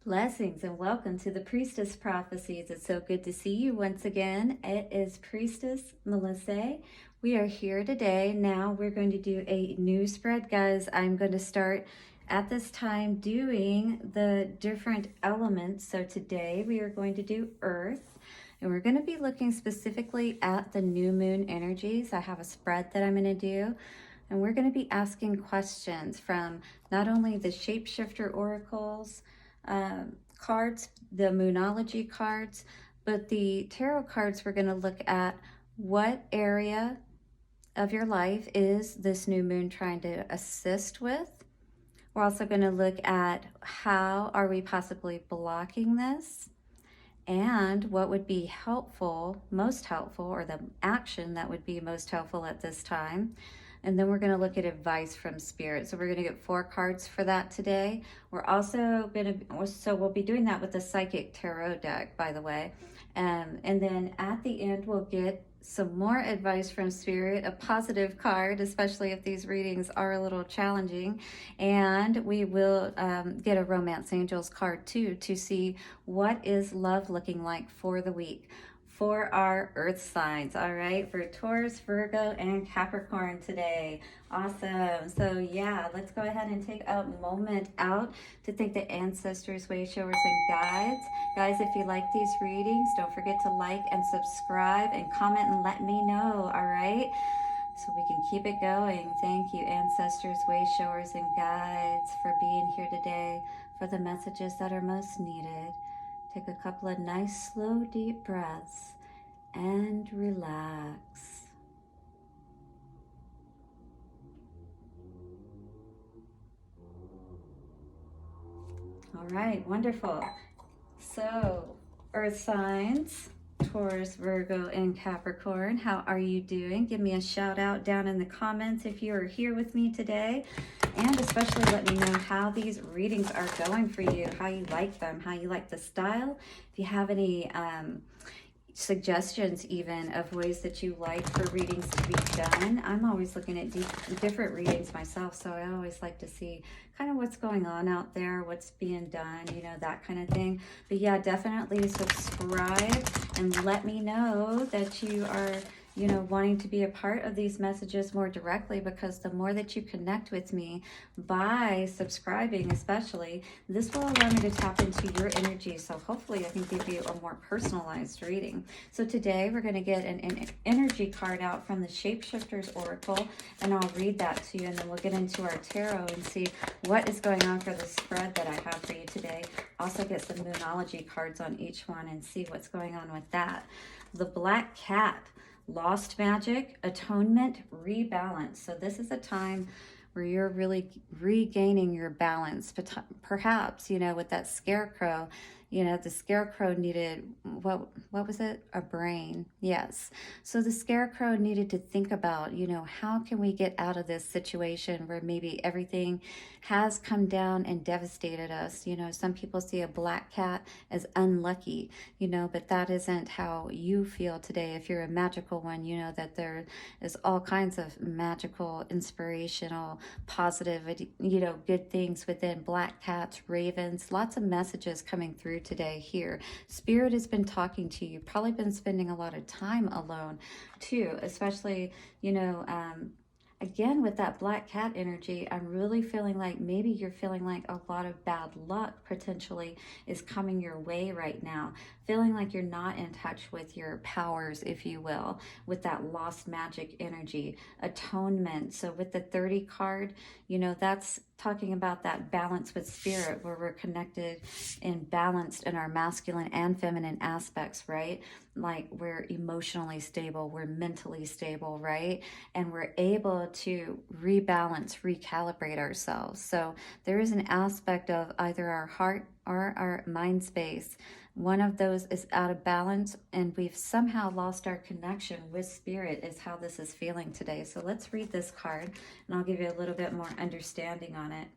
Blessings and welcome to the Priestess Prophecies. It's so good to see you once again. It is Priestess Melissae. We are here today. Now we're going to do a new spread, guys. I'm going to start at this time doing the different elements. So today we are going to do Earth, and we're going to be looking specifically at the new moon energies. I have a spread that I'm going to do, and we're going to be asking questions from not only the ShapeShifter oracles, cards, the Moonology cards, but the tarot cards. We're going to look at what area of your life is this new moon trying to assist with. We're also going to look at how are we possibly blocking this, and what would be helpful, most helpful, or the action that would be most helpful at this time. And then we're going to look at advice from Spirit. So we're going to get 4 cards for that today. We're also going to, so we'll be doing that with the Psychic Tarot deck, by the way. And then at the end, we'll get some more advice from Spirit, a positive card, especially if these readings are a little challenging. And we will get a Romance Angels card too, to see what is love looking like for the week for our earth signs. All right, for Taurus, Virgo, and Capricorn today. Awesome. So yeah, let's go ahead and take a moment out to thank the ancestors, way showers, and guides. Guys, if you like these readings, don't forget to like and subscribe and comment and let me know. All right, so we can keep it going. Thank you, ancestors, way showers, and guides, for being here today for the messages that are most needed. Take a couple of nice, slow, deep breaths and relax. All right, wonderful. So, earth signs, Taurus, Virgo, and Capricorn, how are you doing? Give me a shout out down in the comments if you are here with me today. And especially let me know how these readings are going for you, how you like them, how you like the style. If you have any suggestions even of ways that you like for readings to be done. I'm always looking at different readings myself, so I always like to see kind of what's going on out there, what's being done, you know, that kind of thing. But yeah, definitely subscribe and let me know that you are, you know, wanting to be a part of these messages more directly, because the more that you connect with me by subscribing, especially, this will allow me to tap into your energy. So hopefully I can give you a more personalized reading. So today we're going to get an energy card out from the ShapeShifters Oracle, and I'll read that to you, and then we'll get into our tarot and see what is going on for the spread that I have for you today. Also get some Moonology cards on each one and see what's going on with that. The Black Cat. Lost magic, atonement, rebalance. So this is a time where you're really regaining your balance. But perhaps, you know, with that scarecrow, you know, the scarecrow needed, what was it? A brain. Yes. So the scarecrow needed to think about, you know, how can we get out of this situation where maybe everything has come down and devastated us. You know, some people see a black cat as unlucky, you know, but that isn't how you feel today. If you're a magical one, you know that there is all kinds of magical, inspirational, positive, you know, good things within black cats, ravens, lots of messages coming through today here. Spirit has been talking to you, probably been spending a lot of time alone too, especially, you know, again, with that black cat energy, I'm really feeling like maybe you're feeling like a lot of bad luck potentially is coming your way right now. Feeling like you're not in touch with your powers, if you will, with that lost magic energy. Atonement. So with the 30 card, you know, that's talking about that balance with Spirit, where we're connected and balanced in our masculine and feminine aspects, right? Like we're emotionally stable, we're mentally stable, right? And we're able to rebalance, recalibrate ourselves. So there is an aspect of either our heart or our mind space. One of those is out of balance, and we've somehow lost our connection with Spirit, is how this is feeling today. So let's read this card, and I'll give you a little bit more understanding on it.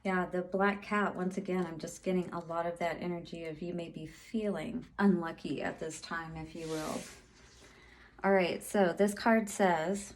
Yeah, the black cat, once again, I'm just getting a lot of that energy of you may be feeling unlucky at this time, if you will. All right, so this card says,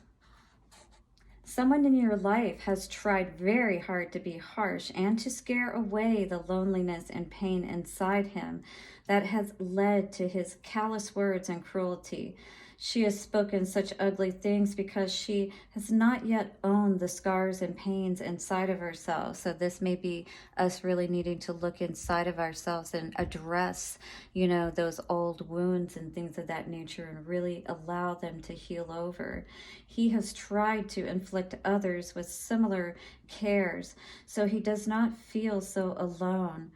Someone in your life has tried very hard to be harsh and to scare away the loneliness and pain inside him that has led to his callous words and cruelty. She has spoken such ugly things because she has not yet owned the scars and pains inside of herself. So this may be us really needing to look inside of ourselves and address, you know, those old wounds and things of that nature and really allow them to heal over. He has tried to inflict others with similar cares, so he does not feel so alone.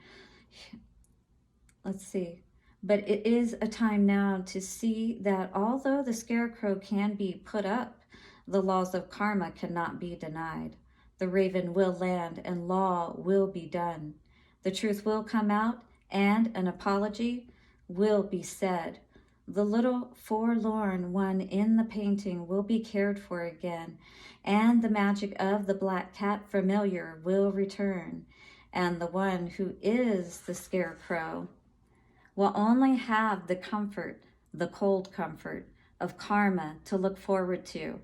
Let's see. But it is a time now to see that although the scarecrow can be put up, the laws of karma cannot be denied. The raven will land and law will be done. The truth will come out and an apology will be said. The little forlorn one in the painting will be cared for again, and the magic of the black cat familiar will return, and the one who is the scarecrow will only have the comfort, the cold comfort of karma to look forward to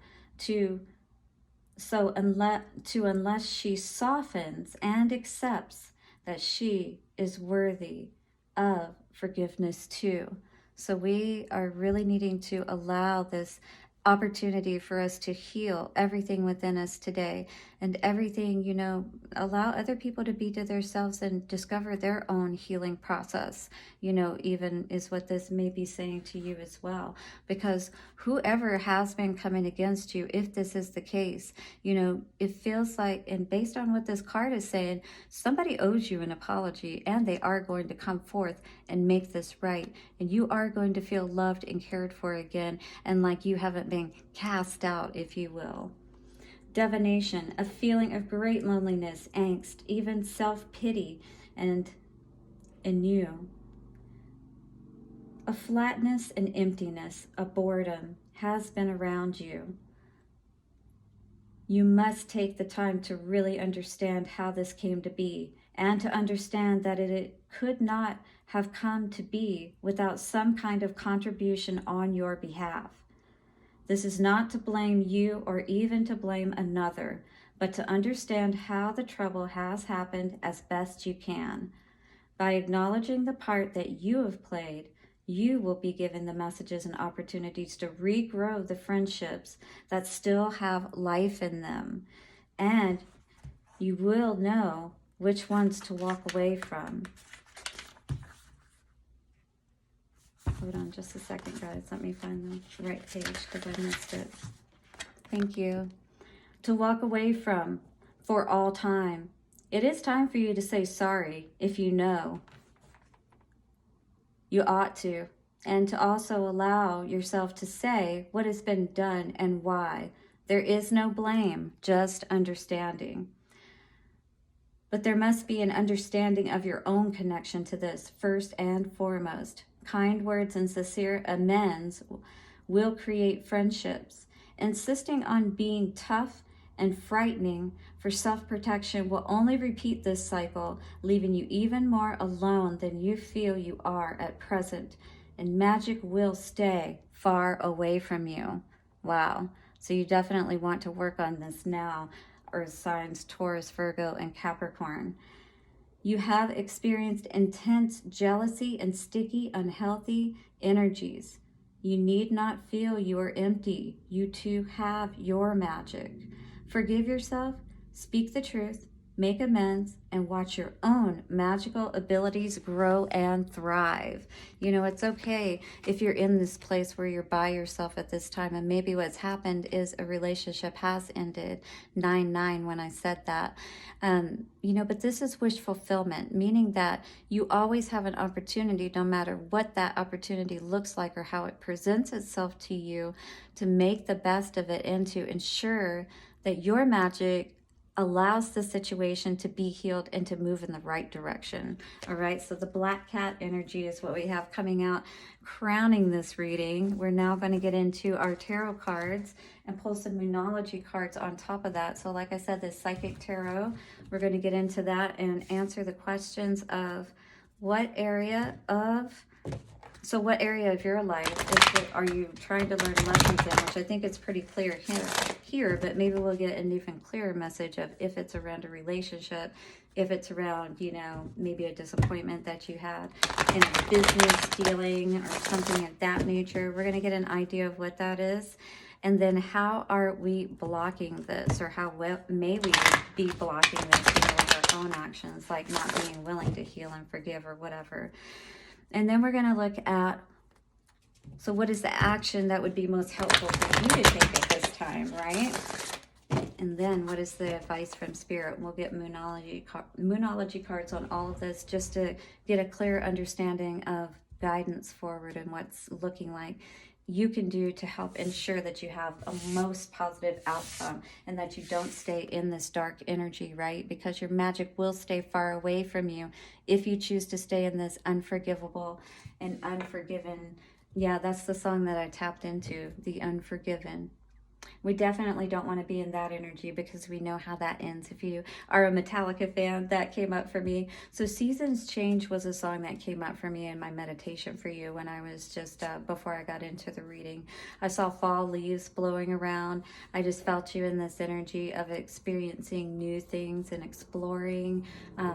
unless she softens and accepts that she is worthy of forgiveness too. So we are really needing to allow this opportunity for us to heal everything within us today, and everything, you know, allow other people to be to themselves and discover their own healing process, you know, even is what this may be saying to you as well. Because whoever has been coming against you, if this is the case, you know, it feels like, and based on what this card is saying, somebody owes you an apology, and they are going to come forth and make this right, and you are going to feel loved and cared for again, and like you haven't been cast out, if you will. Divination, a feeling of great loneliness, angst, even self-pity, and in you. A flatness and emptiness, a boredom has been around you. You must take the time to really understand how this came to be, and to understand that it could not have come to be without some kind of contribution on your behalf. This is not to blame you or even to blame another, but to understand how the trouble has happened as best you can. By acknowledging the part that you have played, you will be given the messages and opportunities to regrow the friendships that still have life in them. And you will know which ones to walk away from. Hold on just a second, guys. Let me find the right page because I missed it. Thank you. To walk away from for all time. It is time for you to say sorry if you know. You ought to. And to also allow yourself to say what has been done and why. There is no blame, just understanding. But there must be an understanding of your own connection to this first and foremost. Kind words and sincere amends will create friendships. Insisting on being tough and frightening for self-protection will only repeat this cycle, leaving you even more alone than you feel you are at present. And magic will stay far away from you. Wow. So you definitely want to work on this now. Earth signs Taurus, Virgo, and Capricorn. You have experienced intense jealousy and sticky, unhealthy energies. You need not feel you are empty. You too have your magic. Forgive yourself, speak the truth, make amends, and watch your own magical abilities grow and thrive. You know, it's okay if you're in this place where you're by yourself at this time, and maybe what's happened is a relationship has ended. 9/9 when I said that. You know, but this is wish fulfillment, meaning that you always have an opportunity, no matter what that opportunity looks like or how it presents itself to you, to make the best of it and to ensure that your magic allows the situation to be healed and to move in the right direction. All right, so the black cat energy is what we have coming out, crowning this reading. We're now going to get into our tarot cards and pull some Moonology cards on top of that. So like I said, this Psychic Tarot, we're going to get into that and answer the questions of what area of So what area of your life are you trying to learn lessons in? Which I think it's pretty clear here, but maybe we'll get an even clearer message of if it's around a relationship, if it's around, you know, maybe a disappointment that you had in a business dealing or something of that nature. We're going to get an idea of what that is. And then how are we blocking this, or how may we be blocking this, you know, with our own actions, like not being willing to heal and forgive or whatever. And then we're going to look at, so what is the action that would be most helpful for you to take at this time, right? And then what is the advice from Spirit? We'll get Moonology cards on all of this just to get a clear understanding of guidance forward and what's looking like you can do to help ensure that you have a most positive outcome and that you don't stay in this dark energy, right? Because your magic will stay far away from you if you choose to stay in this unforgivable and unforgiven. Yeah, that's the song that I tapped into, The Unforgiven. We definitely don't want to be in that energy because we know how that ends. If you are a Metallica fan, that came up for me. So Seasons Change was a song that came up for me in my meditation for you when I was just, before I got into the reading. I saw fall leaves blowing around. I just felt you in this energy of experiencing new things and exploring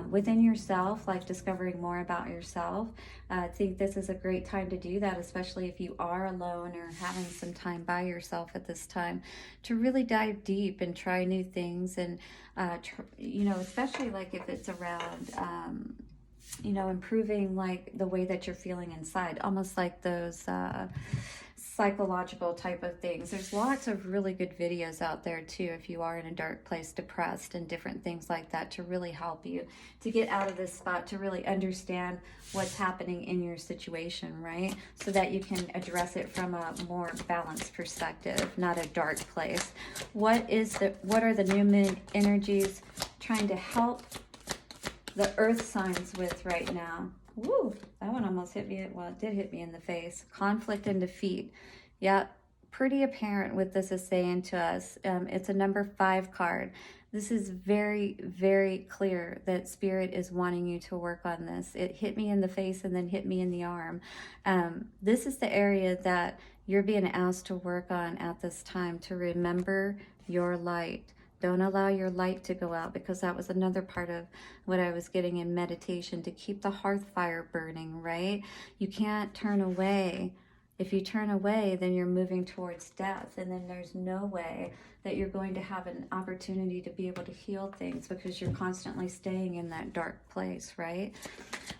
within yourself, like discovering more about yourself. I think this is a great time to do that, especially if you are alone or having some time by yourself at this time, to really dive deep and try new things. And, you know, especially like if it's around, you know, improving like the way that you're feeling inside, almost like those psychological type of things. There's lots of really good videos out there too if you are in a dark place, depressed and different things like that, to really help you to get out of this spot, to really understand what's happening in your situation, right? So that you can address it from a more balanced perspective, not a dark place. What are the new moon energies trying to help the earth signs with right now? Woo, that one almost hit me. Well, it did hit me in the face. Conflict and defeat. Yeah, pretty apparent what this is saying to us. It's a number 5 card. This is very, very clear that Spirit is wanting you to work on this. It hit me in the face and then hit me in the arm. This is the area that you're being asked to work on at this time, to remember your light. Don't allow your light to go out, because that was another part of what I was getting in meditation, to keep the hearth fire burning, right? You can't turn away. If you turn away, then you're moving towards death, and then there's no way that you're going to have an opportunity to be able to heal things, because you're constantly staying in that dark place, right?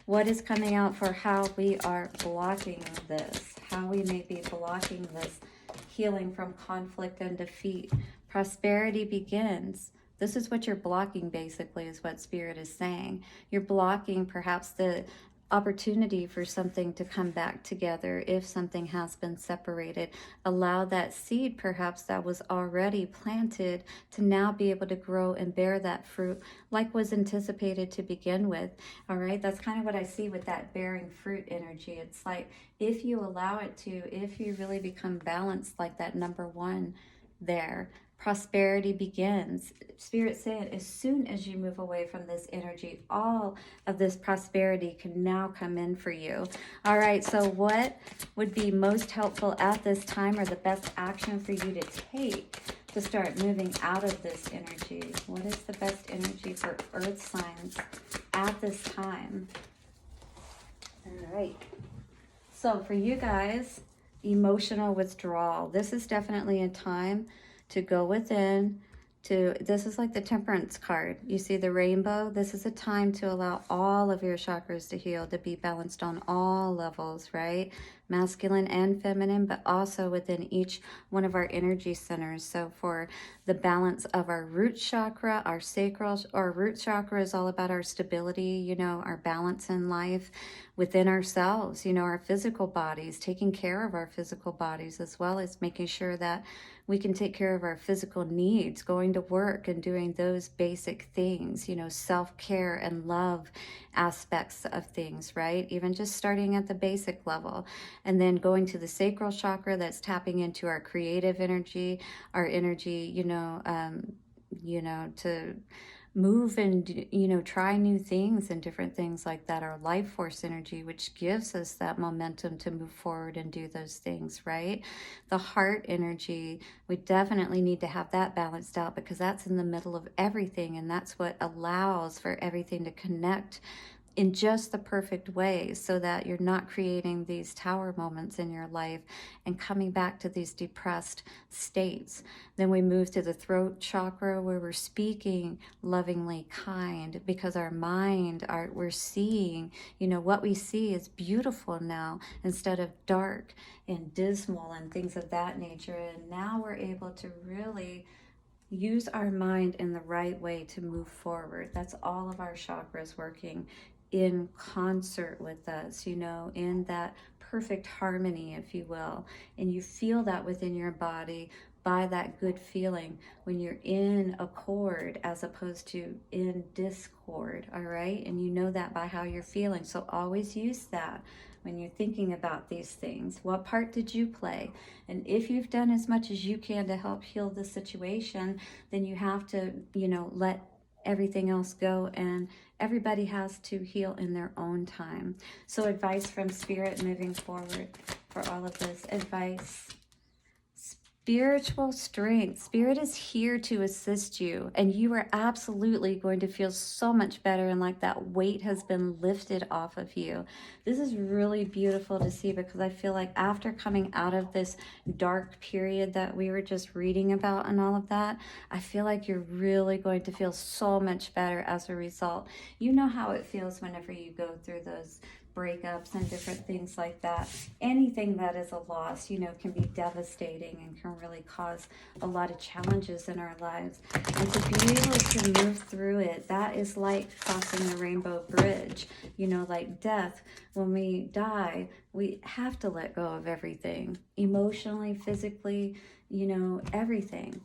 What is coming out for how we are blocking this, how we may be blocking this healing from conflict and defeat? Prosperity begins. This is what you're blocking, basically, is what Spirit is saying. You're blocking perhaps the opportunity for something to come back together if something has been separated. Allow that seed, perhaps, that was already planted to now be able to grow and bear that fruit like was anticipated to begin with. All right, that's kind of what I see with that bearing fruit energy. It's like if you allow it to, if you really become balanced like that number 1 there, prosperity begins. Spirit saying as soon as you move away from this energy, all of this prosperity can now come in for you. All right, so what would be most helpful at this time, or the best action for you to take to start moving out of this energy? What is the best energy for earth signs at this time? All right, so for you guys, emotional withdrawal. This is definitely a time to go within, this is like the Temperance card. You see the rainbow? This is a time to allow all of your chakras to heal, to be balanced on all levels, right? Masculine and feminine, but also within each one of our energy centers. So for the balance of our root chakra, our sacral, our root chakra is all about our stability, you know, our balance in life within ourselves, you know, our physical bodies, taking care of our physical bodies, as well as making sure that we can take care of our physical needs, going to work and doing those basic things, you know, self-care and love aspects of things, right? Even just starting at the basic level. And then going to the sacral chakra, that's tapping into our creative energy, our energy, to move and, you know, try new things and different things like that. Our life force energy, which gives us that momentum to move forward and do those things, right? The heart energy, we definitely need to have that balanced out, because that's in the middle of everything, and that's what allows for everything to connect in just the perfect way, so that you're not creating these tower moments in your life and coming back to these depressed states. Then we move to the throat chakra, where we're speaking lovingly kind, because our mind, we're seeing, you know, what we see is beautiful now, instead of dark and dismal and things of that nature. And now we're able to really use our mind in the right way to move forward. That's all of our chakras working in concert with us, you know, in that perfect harmony, if you will. And you feel that within your body by that good feeling when you're in accord as opposed to in discord, all right? And you know that by how you're feeling. So always use that when you're thinking about these things. What part did you play? And if you've done as much as you can to help heal the situation, then you have to, you know, let everything else go, and everybody has to heal in their own time. So advice from Spirit moving forward for all of this. Advice. Spiritual strength. Spirit is here to assist you, and you are absolutely going to feel so much better, and like that weight has been lifted off of you. This is really beautiful to see, because I feel like after coming out of this dark period that we were just reading about and all of that, I feel like you're really going to feel so much better as a result. You know how it feels whenever you go through those breakups and different things like that. Anything that is a loss, you know, can be devastating and can really cause a lot of challenges in our lives. And to be able to move through it, that is like crossing the rainbow bridge, you know, like death. When we die, we have to let go of everything, emotionally, physically, you know, everything.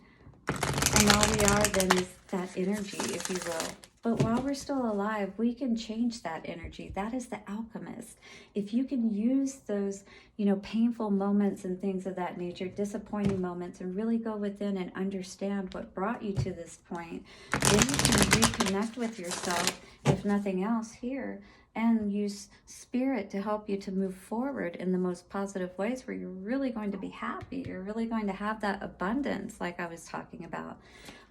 And all we are then is that energy, if you will. But while we're still alive, we can change that energy. That is the alchemist. If you can use those, you know, painful moments and things of that nature, disappointing moments, and really go within and understand what brought you to this point, then you can reconnect with yourself, if nothing else here, and use Spirit to help you to move forward in the most positive ways, where you're really going to be happy. You're really going to have that abundance like I was talking about.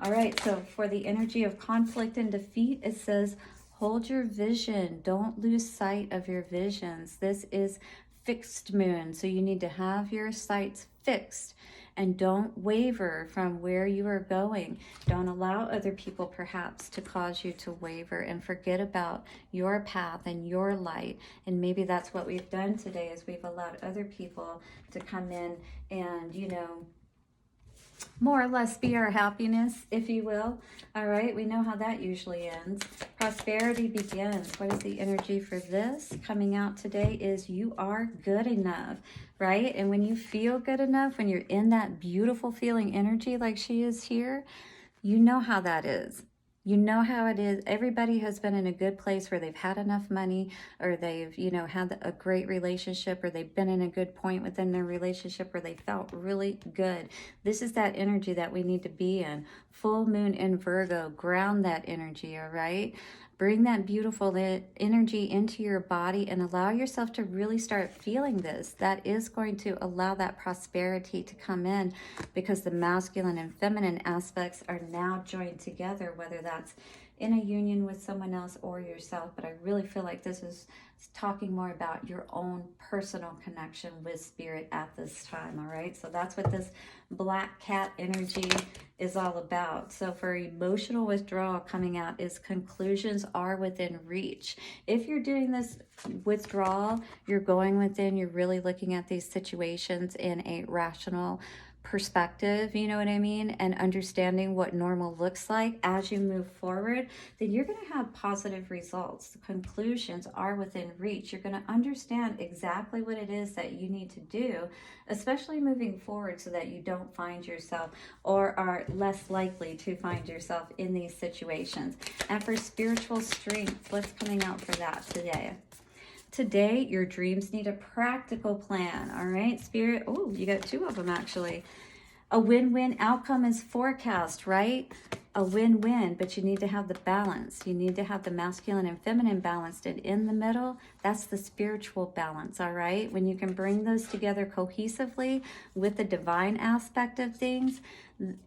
All right, so for the energy of conflict and defeat, it says, hold your vision. Don't lose sight of your visions. This is fixed moon, so you need to have your sights fixed. And don't waver from where you are going. Don't allow other people perhaps to cause you to waver, and forget about your path and your light. And maybe that's what we've done today, is we've allowed other people to come in and, you know, more or less be our happiness, if you will. All right, we know how that usually ends. Prosperity begins. What is the energy for this coming out today? Is you are good enough, right? And when you feel good enough, when you're in that beautiful feeling energy like she is here, you know how that is. You know how it is. Everybody has been in a good place where they've had enough money, or they've, you know, had a great relationship, or they've been in a good point within their relationship where they felt really good. This is that energy that we need to be in. Full moon in Virgo, ground that energy, all right? Bring that beautiful energy into your body and allow yourself to really start feeling this. That is going to allow that prosperity to come in, because the masculine and feminine aspects are now joined together, whether that's in a union with someone else or yourself. But I really feel like this is talking more about your own personal connection with Spirit at this time, all right? So that's what this black cat energy is all about. So for emotional withdrawal coming out is conclusions are within reach. If you're doing this withdrawal, you're going within, you're really looking at these situations in a rational perspective, you know what I mean, and understanding what normal looks like as you move forward, then you're going to have positive results. The conclusions are within reach. You're going to understand exactly what it is that you need to do, especially moving forward, so that you don't find yourself, or are less likely to find yourself in these situations. And for spiritual strength, what's coming out for that today? Today, your dreams need a practical plan, all right? Spirit, oh, you got two of them actually. A win-win outcome is forecast, right? A win-win, but you need to have the balance. You need to have the masculine and feminine balanced, and in the middle, that's the spiritual balance, all right? When you can bring those together cohesively with the divine aspect of things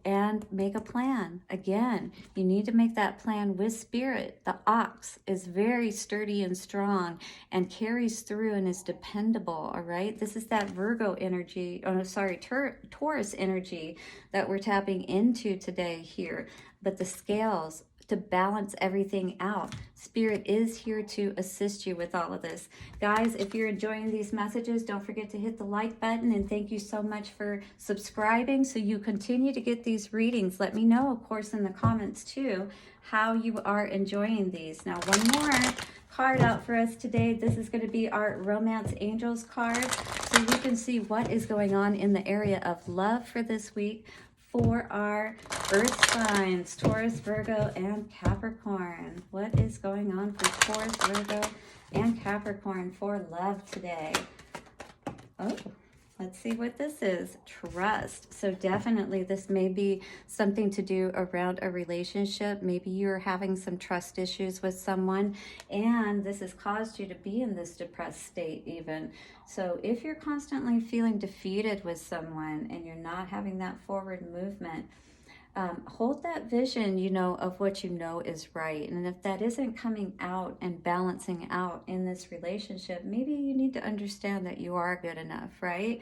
and make a plan. Again, you need to make that plan with spirit. The ox is very sturdy and strong and carries through and is dependable, all right? This is that Virgo energy, oh no, sorry, Taurus energy that we're tapping into today here. But the scales, to balance everything out. Spirit is here to assist you with all of this. Guys, if you're enjoying these messages, don't forget to hit the like button, and thank you so much for subscribing so you continue to get these readings. Let me know, of course, in the comments too, how you are enjoying these. Now, one more card out for us today. This is going to be our Romance Angels card, so you can see what is going on in the area of love for this week for our earth signs, Taurus, Virgo, and Capricorn. What is going on for Taurus, Virgo, and Capricorn for love today? Oh, let's see what this is. Trust. So definitely this may be something to do around a relationship. Maybe you're having some trust issues with someone, and this has caused you to be in this depressed state even. So if you're constantly feeling defeated with someone and you're not having that forward movement, hold that vision, you know, of what you know is right. And if that isn't coming out and balancing out in this relationship, maybe you need to understand that you are good enough, right?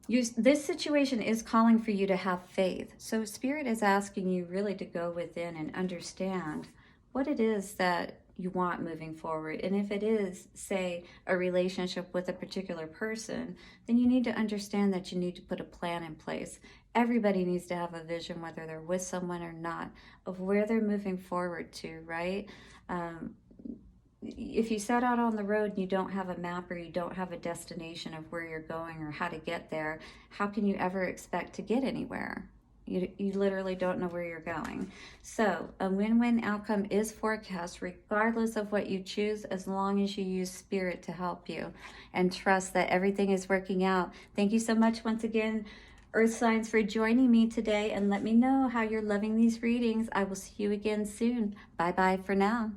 This situation is calling for you to have faith. So Spirit is asking you really to go within and understand what it is that you want moving forward. And if it is, say, a relationship with a particular person, then you need to understand that you need to put a plan in place. Everybody needs to have a vision, whether they're with someone or not, of where they're moving forward to, right? If you set out on the road and you don't have a map or you don't have a destination of where you're going or how to get there, how can you ever expect to get anywhere? You literally don't know where you're going. So a win-win outcome is forecast regardless of what you choose, as long as you use Spirit to help you and trust that everything is working out. Thank you so much once again, Earth signs, for joining me today, and let me know how you're loving these readings. I will see you again soon. Bye-bye for now.